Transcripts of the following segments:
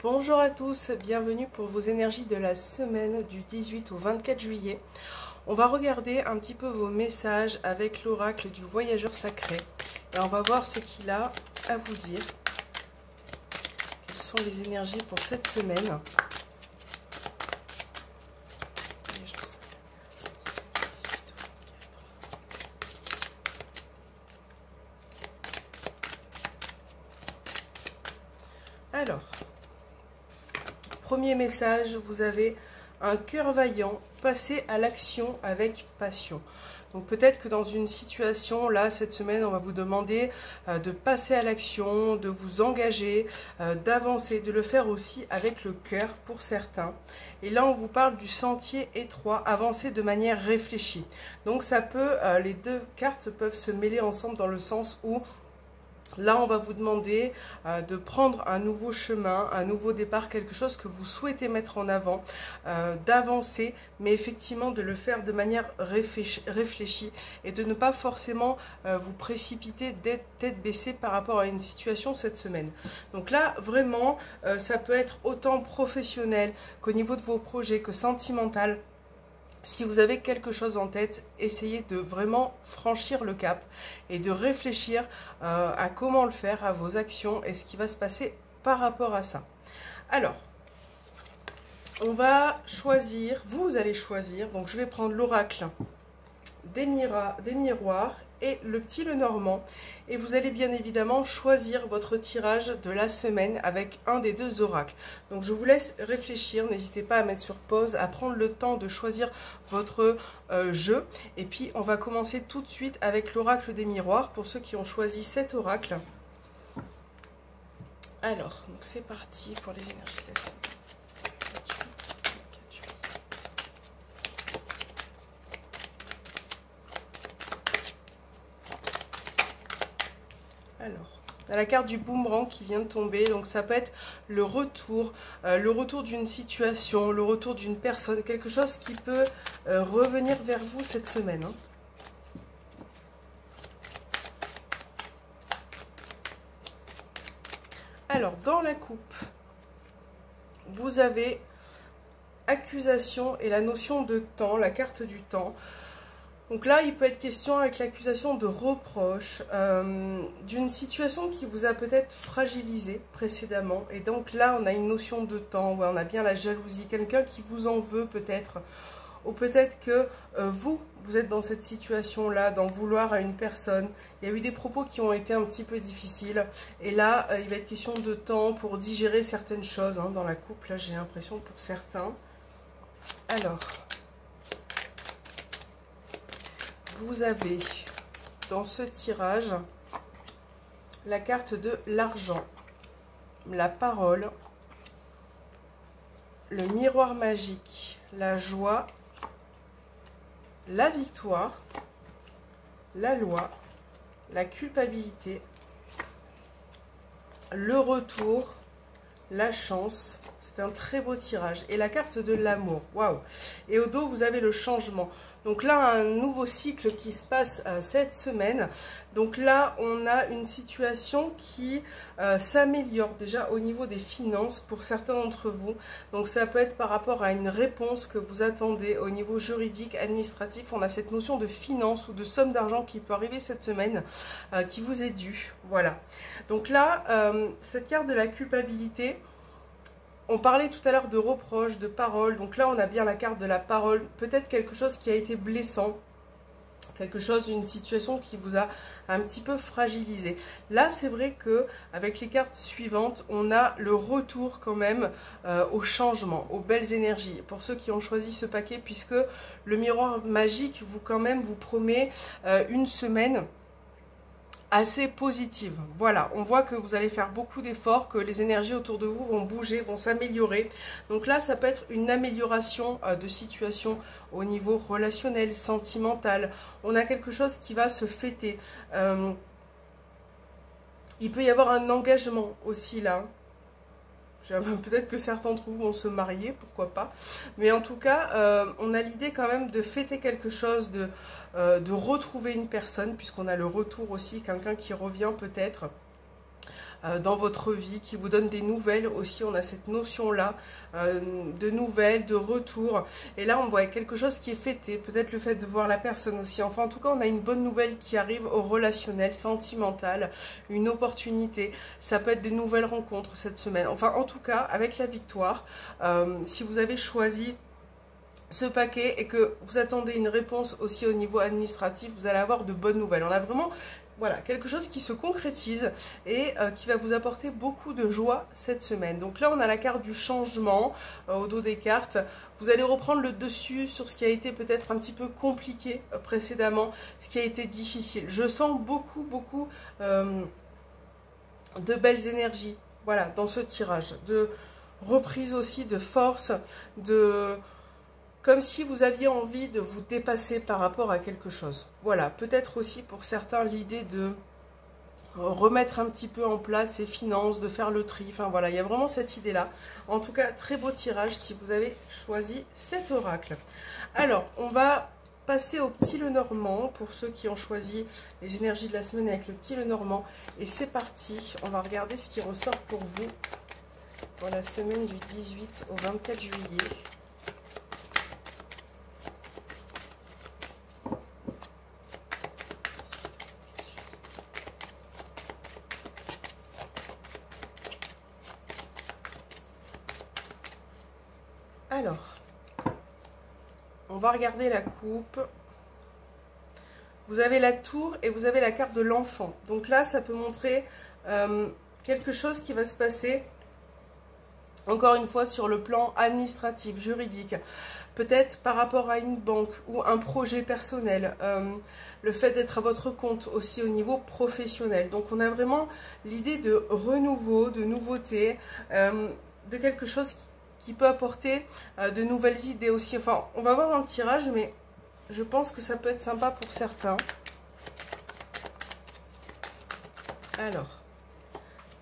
Bonjour à tous, bienvenue pour vos énergies de la semaine du 18 au 24 juillet. On va regarder un petit peu vos messages avec l'oracle du voyageur sacré. Et on va voir ce qu'il a à vous dire. Quelles sont les énergies pour cette semaine? Alors, premier message, vous avez un cœur vaillant, passez à l'action avec passion. Donc peut-être que dans une situation, là, cette semaine, on va vous demander de passer à l'action, de vous engager, d'avancer, de le faire aussi avec le cœur pour certains. Et là, on vous parle du sentier étroit, avancer de manière réfléchie. Donc ça peut, les deux cartes peuvent se mêler ensemble dans le sens où là, on va vous demander de prendre un nouveau chemin, un nouveau départ, quelque chose que vous souhaitez mettre en avant, d'avancer, mais effectivement de le faire de manière réfléchie et de ne pas forcément vous précipiter d'être tête baissée par rapport à une situation cette semaine. Donc là, vraiment, ça peut être autant professionnel qu'au niveau de vos projets, que sentimental. Si vous avez quelque chose en tête, essayez de vraiment franchir le cap et de réfléchir à comment le faire, à vos actions et ce qui va se passer par rapport à ça. Alors, on va choisir, vous allez choisir, donc je vais prendre l'oracle des miroirs et le petit Lenormand, et vous allez bien évidemment choisir votre tirage de la semaine avec un des deux oracles. Donc je vous laisse réfléchir, n'hésitez pas à mettre sur pause, à prendre le temps de choisir votre jeu, et puis on va commencer tout de suite avec l'oracle des miroirs pour ceux qui ont choisi cet oracle. Alors, donc c'est parti pour les énergies de la semaine. Alors, on a la carte du boomerang qui vient de tomber, donc ça peut être le retour d'une situation, le retour d'une personne, quelque chose qui peut revenir vers vous cette semaine. Hein. Alors, dans la coupe, vous avez accusation et la notion de temps, la carte du temps. Donc là, il peut être question avec l'accusation de reproche, d'une situation qui vous a peut-être fragilisé précédemment. Et donc là, on a une notion de temps, ouais, on a bien la jalousie, quelqu'un qui vous en veut peut-être. Ou peut-être que vous êtes dans cette situation-là, d'en vouloir à une personne. Il y a eu des propos qui ont été un petit peu difficiles. Et là, il va être question de temps pour digérer certaines choses hein, dans la coupe. Là, j'ai l'impression pour certains. Alors... vous avez dans ce tirage la carte de l'argent, la parole, le miroir magique, la joie, la victoire, la loi, la culpabilité, le retour, la chance. C'est un très beau tirage. Et la carte de l'amour. Waouh! Et au dos, vous avez le changement. Donc là, un nouveau cycle qui se passe cette semaine. Donc là, on a une situation qui s'améliore déjà au niveau des finances pour certains d'entre vous. Donc ça peut être par rapport à une réponse que vous attendez au niveau juridique, administratif. On a cette notion de finance ou de somme d'argent qui peut arriver cette semaine, qui vous est due. Voilà. Donc là, cette carte de la culpabilité... on parlait tout à l'heure de reproches, de paroles. Donc là, on a bien la carte de la parole. Peut-être quelque chose qui a été blessant. Quelque chose, une situation qui vous a un petit peu fragilisé. Là, c'est vrai que avec les cartes suivantes, on a le retour quand même au changement, aux belles énergies. Pour ceux qui ont choisi ce paquet, puisque le miroir magique vous promet une semaine assez positive. Voilà, on voit que vous allez faire beaucoup d'efforts, que les énergies autour de vous vont bouger, vont s'améliorer. Donc là, ça peut être une amélioration de situation au niveau relationnel, sentimental. On a quelque chose qui va se fêter. Il peut y avoir un engagement aussi là. Peut-être que certains d'entre vous vont se marier, pourquoi pas. Mais en tout cas, on a l'idée quand même de fêter quelque chose, de retrouver une personne, puisqu'on a le retour aussi, quelqu'un qui revient peut-être. dans votre vie, qui vous donne des nouvelles aussi. On a cette notion-là de nouvelles, de retour. Et là, on voit quelque chose qui est fêté, peut-être le fait de voir la personne aussi. Enfin, en tout cas, on a une bonne nouvelle qui arrive au relationnel, sentimental, une opportunité. Ça peut être des nouvelles rencontres cette semaine. Enfin, en tout cas, avec la victoire, si vous avez choisi ce paquet et que vous attendez une réponse aussi au niveau administratif, vous allez avoir de bonnes nouvelles. On a vraiment, voilà, quelque chose qui se concrétise et qui va vous apporter beaucoup de joie cette semaine. Donc là, on a la carte du changement au dos des cartes. Vous allez reprendre le dessus sur ce qui a été peut-être un petit peu compliqué précédemment, ce qui a été difficile. Je sens beaucoup de belles énergies, voilà, dans ce tirage, de reprise aussi, de force, comme si vous aviez envie de vous dépasser par rapport à quelque chose. Voilà, peut-être aussi pour certains l'idée de remettre un petit peu en place ses finances, de faire le tri. Enfin voilà, il y a vraiment cette idée-là. En tout cas, très beau tirage si vous avez choisi cet oracle. Alors, on va passer au petit Lenormand pour ceux qui ont choisi les énergies de la semaine avec le petit Lenormand. Et c'est parti, on va regarder ce qui ressort pour vous pour la semaine du 18 au 24 juillet. Alors, on va regarder la coupe. Vous avez la tour et vous avez la carte de l'enfant. Donc là, ça peut montrer quelque chose qui va se passer, encore une fois, sur le plan administratif, juridique. Peut-être par rapport à une banque ou un projet personnel. Le fait d'être à votre compte aussi au niveau professionnel. Donc on a vraiment l'idée de renouveau, de nouveauté, de quelque chose qui peut apporter de nouvelles idées aussi. Enfin, on va voir dans le tirage, mais je pense que ça peut être sympa pour certains. Alors,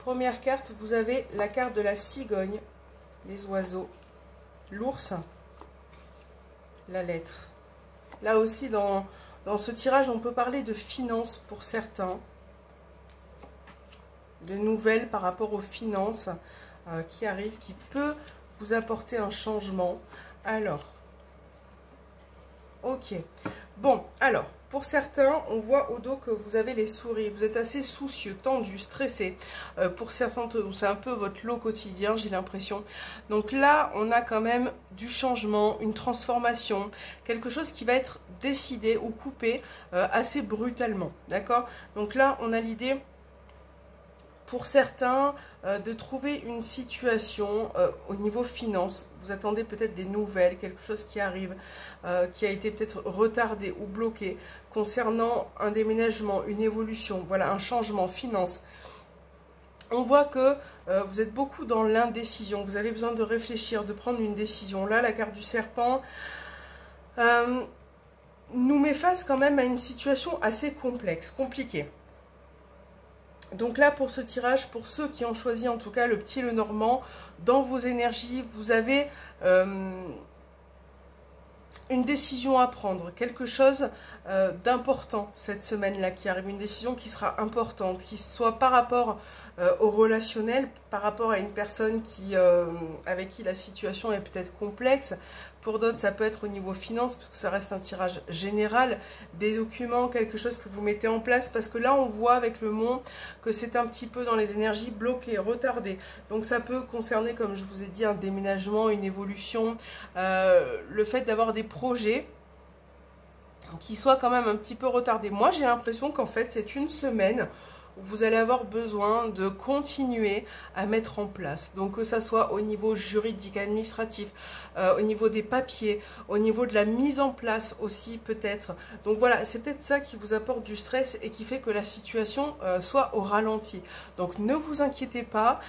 première carte, vous avez la carte de la cigogne, les oiseaux, l'ours, la lettre. Là aussi, dans ce tirage, on peut parler de finances pour certains, de nouvelles par rapport aux finances qui arrivent, qui peut vous apporter un changement. Alors, ok. Bon, alors, pour certains, on voit au dos que vous avez les souris. Vous êtes assez soucieux, tendu, stressé. Pour certains, c'est un peu votre lot quotidien, j'ai l'impression. Donc là, on a quand même du changement, une transformation, quelque chose qui va être décidé ou coupé assez brutalement. D'accord? Donc là, on a l'idée, pour certains, de trouver une situation au niveau finance. Vous attendez peut-être des nouvelles, quelque chose qui arrive, qui a été peut-être retardé ou bloqué concernant un déménagement, une évolution, voilà, un changement, finance. On voit que vous êtes beaucoup dans l'indécision, vous avez besoin de réfléchir, de prendre une décision. Là, la carte du serpent nous met face quand même à une situation assez complexe, compliquée. Donc là, pour ce tirage, pour ceux qui ont choisi en tout cas le petit Lenormand, dans vos énergies, vous avez une décision à prendre, quelque chose d'important cette semaine-là qui arrive, une décision qui sera importante, qui soit par rapport au relationnel, par rapport à une personne avec qui la situation est peut-être complexe. Pour d'autres, ça peut être au niveau finance, parce que ça reste un tirage général, des documents, quelque chose que vous mettez en place, parce que là, on voit avec le mont que c'est un petit peu dans les énergies bloquées, retardées. Donc, ça peut concerner, comme je vous ai dit, un déménagement, une évolution, le fait d'avoir des projets qui soient quand même un petit peu retardés. Moi, j'ai l'impression qu'en fait, c'est une semaine où vous allez avoir besoin de continuer à mettre en place. Donc que ça soit au niveau juridique, administratif, au niveau des papiers, au niveau de la mise en place aussi peut-être. Donc voilà, c'est peut-être ça qui vous apporte du stress et qui fait que la situation soit au ralenti. Donc ne vous inquiétez pas,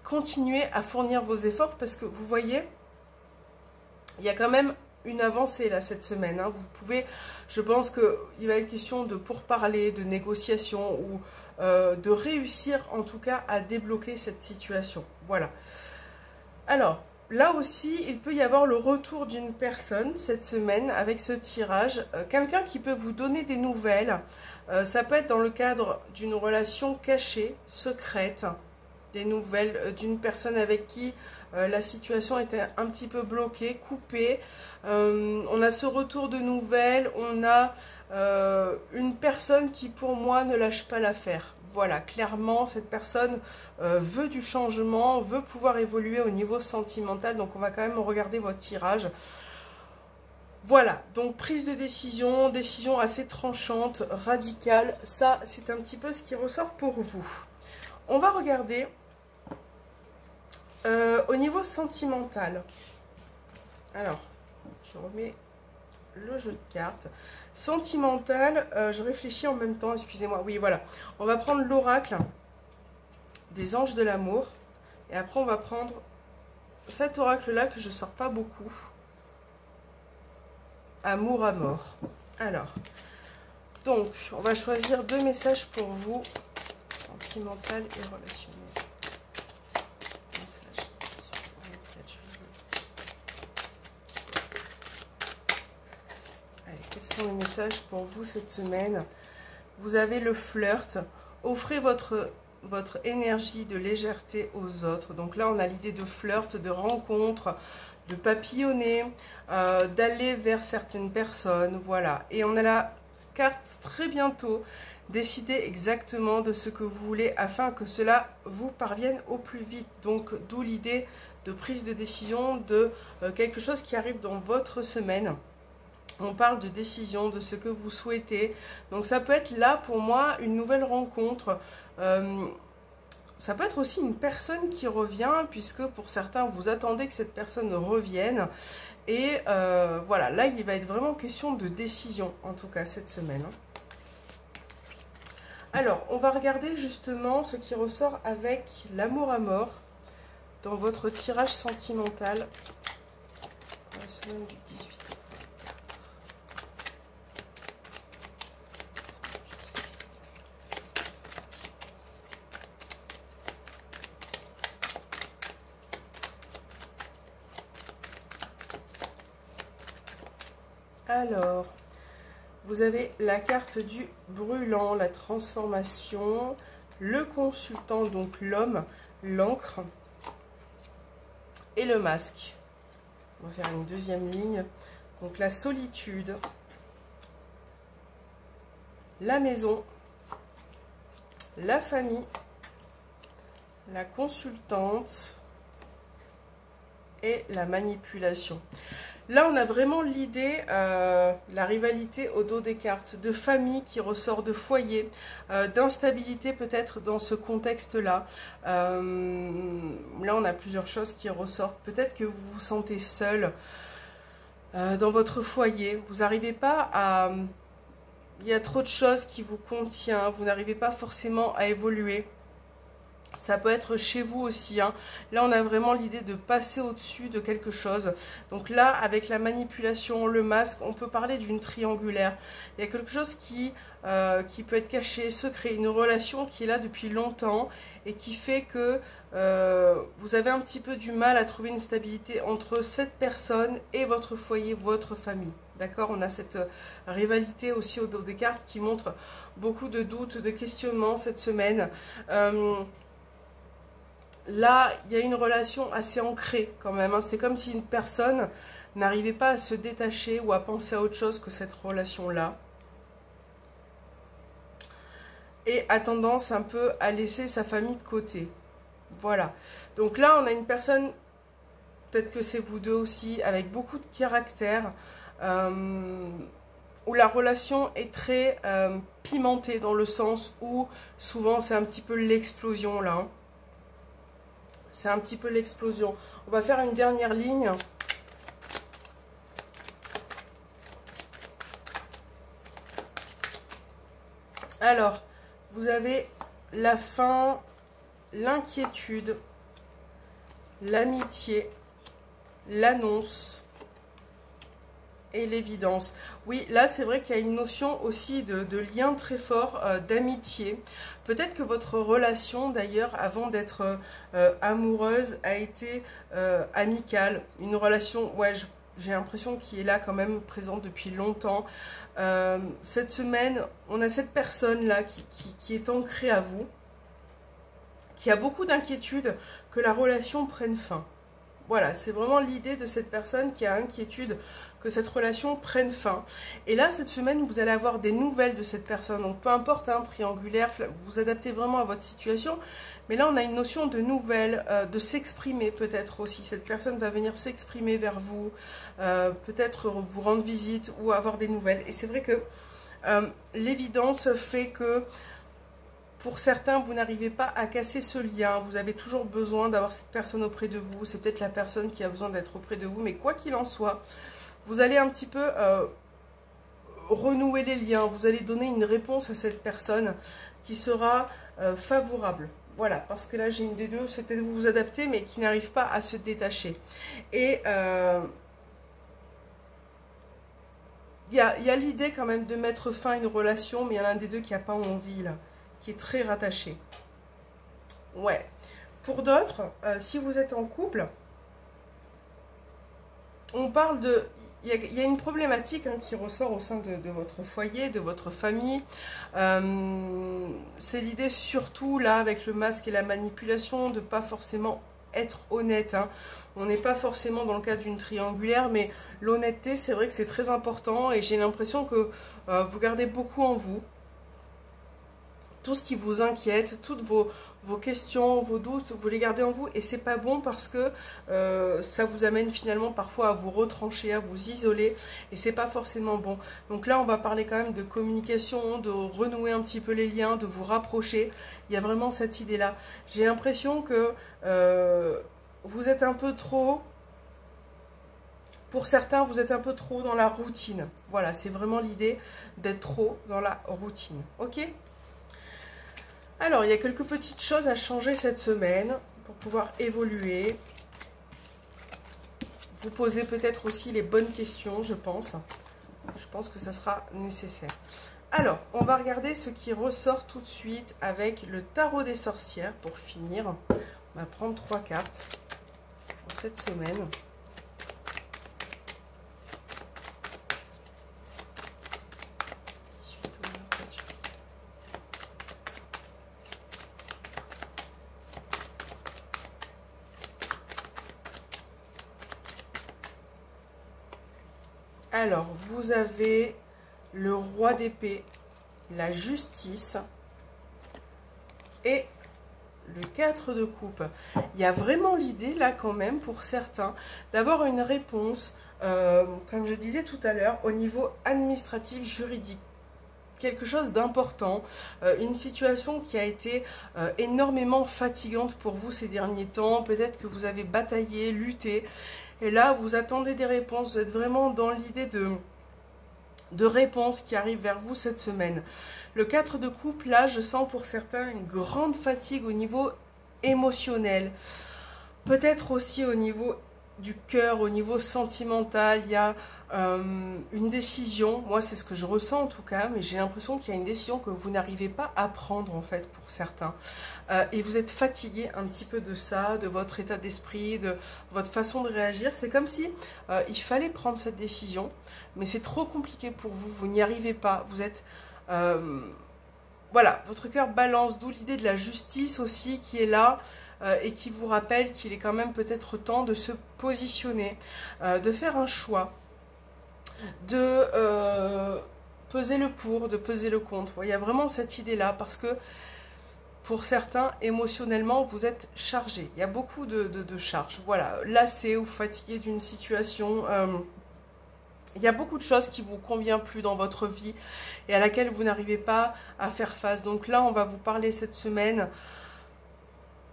continuez à fournir vos efforts parce que vous voyez, il y a quand même une avancée là cette semaine. Vous pouvez, je pense qu'il va être question de pourparler, de négociation ou de réussir en tout cas à débloquer cette situation. Voilà. Alors, là aussi, il peut y avoir le retour d'une personne cette semaine avec ce tirage. Quelqu'un qui peut vous donner des nouvelles. Ça peut être dans le cadre d'une relation cachée, secrète. Des nouvelles d'une personne avec qui la situation était un petit peu bloquée, coupée. On a ce retour de nouvelles. On a une personne qui, pour moi, ne lâche pas l'affaire. Voilà, clairement, cette personne veut du changement, veut pouvoir évoluer au niveau sentimental. Donc, on va quand même regarder votre tirage. Voilà, donc prise de décision, décision assez tranchante, radicale. Ça, c'est un petit peu ce qui ressort pour vous. On va regarder au niveau sentimental. Alors, je remets le jeu de cartes. Sentimental, je réfléchis en même temps, excusez-moi. Oui, voilà. On va prendre l'oracle des anges de l'amour. Et après, on va prendre cet oracle-là que je ne sors pas beaucoup. Amour à mort. Alors, donc, on va choisir 2 messages pour vous. Sentimental et relationnel. Message sur le 4 juillet. Allez, quels sont les messages pour vous cette semaine? Vous avez le flirt. Offrez votre énergie de légèreté aux autres. Donc là, on a l'idée de flirt, de rencontre, de papillonner, d'aller vers certaines personnes. Voilà. Et on a la carte très bientôt. Décidez exactement de ce que vous voulez afin que cela vous parvienne au plus vite. Donc, d'où l'idée de prise de décision de quelque chose qui arrive dans votre semaine. On parle de décision, de ce que vous souhaitez. Donc, ça peut être là, pour moi, une nouvelle rencontre. Ça peut être aussi une personne qui revient, puisque pour certains, vous attendez que cette personne revienne. Et voilà, là, il va être vraiment question de décision, en tout cas, cette semaine. Alors, on va regarder justement ce qui ressort avec l'amour à mort dans votre tirage sentimental pour la semaine du 18 octobre. Alors, vous avez la carte du brûlant, la transformation, le consultant, donc l'homme, l'encre et le masque. On va faire une deuxième ligne. Donc la solitude, la maison, la famille, la consultante et la manipulation. Là, on a vraiment l'idée, la rivalité au dos des cartes, de famille qui ressort de foyer, d'instabilité peut-être dans ce contexte-là. Là, on a plusieurs choses qui ressortent. Peut-être que vous vous sentez seul dans votre foyer. Vous n'arrivez pas à... Il y a trop de choses qui vous contiennent. Vous n'arrivez pas forcément à évoluer. Ça peut être chez vous aussi. Hein. Là, on a vraiment l'idée de passer au-dessus de quelque chose. Donc là, avec la manipulation, le masque, on peut parler d'une triangulaire. Il y a quelque chose qui peut être caché, secret, une relation qui est là depuis longtemps et qui fait que vous avez un petit peu du mal à trouver une stabilité entre cette personne et votre foyer, votre famille. D'accord, on a cette rivalité aussi au dos des cartes qui montre beaucoup de doutes, de questionnements cette semaine. Là, il y a une relation assez ancrée quand même. Hein. C'est comme si une personne n'arrivait pas à se détacher ou à penser à autre chose que cette relation-là. Et a tendance un peu à laisser sa famille de côté. Voilà. Donc là, on a une personne, peut-être que c'est vous deux aussi, avec beaucoup de caractère, où la relation est très pimentée dans le sens où souvent c'est un petit peu l'explosion là. Hein. C'est un petit peu l'explosion. On va faire une dernière ligne. Alors, vous avez la fin, l'inquiétude, l'amitié, l'annonce, et l'évidence. Oui, là c'est vrai qu'il y a une notion aussi de lien très fort, d'amitié. Peut-être que votre relation d'ailleurs avant d'être amoureuse a été amicale. Une relation, ouais, j'ai l'impression qu'il est là quand même présente depuis longtemps. Cette semaine, on a cette personne là qui est ancrée à vous, qui a beaucoup d'inquiétude que la relation prenne fin. Voilà, c'est vraiment l'idée de cette personne qui a inquiétude que cette relation prenne fin. Et là, cette semaine, vous allez avoir des nouvelles de cette personne. Donc, peu importe, hein, triangulaire, vous vous adaptez vraiment à votre situation. Mais là, on a une notion de nouvelles, de s'exprimer peut-être aussi. Cette personne va venir s'exprimer vers vous, peut-être vous rendre visite ou avoir des nouvelles. Et c'est vrai que l'évidence fait que pour certains, vous n'arrivez pas à casser ce lien. Vous avez toujours besoin d'avoir cette personne auprès de vous. C'est peut-être la personne qui a besoin d'être auprès de vous. Mais quoi qu'il en soit, vous allez un petit peu renouer les liens. Vous allez donner une réponse à cette personne qui sera favorable. Voilà, parce que là, j'ai une des deux, c'était de vous adapter, mais qui n'arrive pas à se détacher. Et il y a l'idée quand même de mettre fin à une relation, mais il y en a un des deux qui n'a pas envie, là, qui est très rattaché. Ouais. Pour d'autres, si vous êtes en couple, on parle de... Il y a une problématique hein, qui ressort au sein de votre foyer, de votre famille. C'est l'idée surtout, là, avec le masque et la manipulation, de ne pas forcément être honnête. Hein. On n'est pas forcément dans le cas d'une triangulaire, mais l'honnêteté, c'est vrai que c'est très important. Et j'ai l'impression que vous gardez beaucoup en vous. Tout ce qui vous inquiète, toutes vos questions, vos doutes, vous les gardez en vous et c'est pas bon parce que ça vous amène finalement parfois à vous retrancher, à vous isoler et c'est pas forcément bon. Donc là on va parler quand même de communication, de renouer un petit peu les liens, de vous rapprocher. Il y a vraiment cette idée là. J'ai l'impression que vous êtes un peu trop... Pour certains, vous êtes un peu trop dans la routine. Voilà, c'est vraiment l'idée d'être trop dans la routine. Ok ? Alors, il y a quelques petites choses à changer cette semaine pour pouvoir évoluer. Vous posez peut-être aussi les bonnes questions, je pense. Je pense que ça sera nécessaire. Alors, on va regarder ce qui ressort tout de suite avec le tarot des sorcières pour finir. On va prendre 3 cartes pour cette semaine. Alors, vous avez le roi d'épée, la justice et le 4 de coupe. Il y a vraiment l'idée là quand même pour certains d'avoir une réponse, comme je disais tout à l'heure, au niveau administratif, juridique. Quelque chose d'important, une situation qui a été énormément fatigante pour vous ces derniers temps. Peut-être que vous avez bataillé, lutté. Et là, vous attendez des réponses. Vous êtes vraiment dans l'idée de réponses qui arrivent vers vous cette semaine. Le 4 de coupe, là, je sens pour certains une grande fatigue au niveau émotionnel. Peut-être aussi au niveau du cœur, au niveau sentimental. Il y a une décision. Moi, c'est ce que je ressens en tout cas. Mais j'ai l'impression qu'il y a une décision que vous n'arrivez pas à prendre en fait pour certains. Et vous êtes fatigué un petit peu de ça, de votre état d'esprit, de votre façon de réagir. C'est comme si il fallait prendre cette décision. Mais c'est trop compliqué pour vous. Vous n'y arrivez pas. Vous êtes... voilà, votre cœur balance. D'où l'idée de la justice aussi qui est là. Et qui vous rappelle qu'il est quand même peut-être temps de se positionner, de faire un choix, de peser le pour, de peser le contre. Il y a vraiment cette idée-là parce que pour certains, émotionnellement, vous êtes chargé. Il y a beaucoup de charges. Voilà, lassé ou fatigué d'une situation. Il y a beaucoup de choses qui ne vous conviennent plus dans votre vie et à laquelle vous n'arrivez pas à faire face. Donc là, on va vous parler cette semaine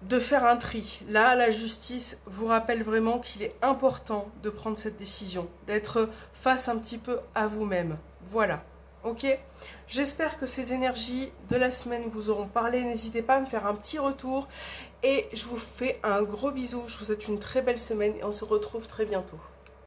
de faire un tri. Là, la justice vous rappelle vraiment qu'il est important de prendre cette décision, d'être face un petit peu à vous-même. Voilà, ok? J'espère que ces énergies de la semaine vous auront parlé. N'hésitez pas à me faire un petit retour et je vous fais un gros bisou. Je vous souhaite une très belle semaine et on se retrouve très bientôt.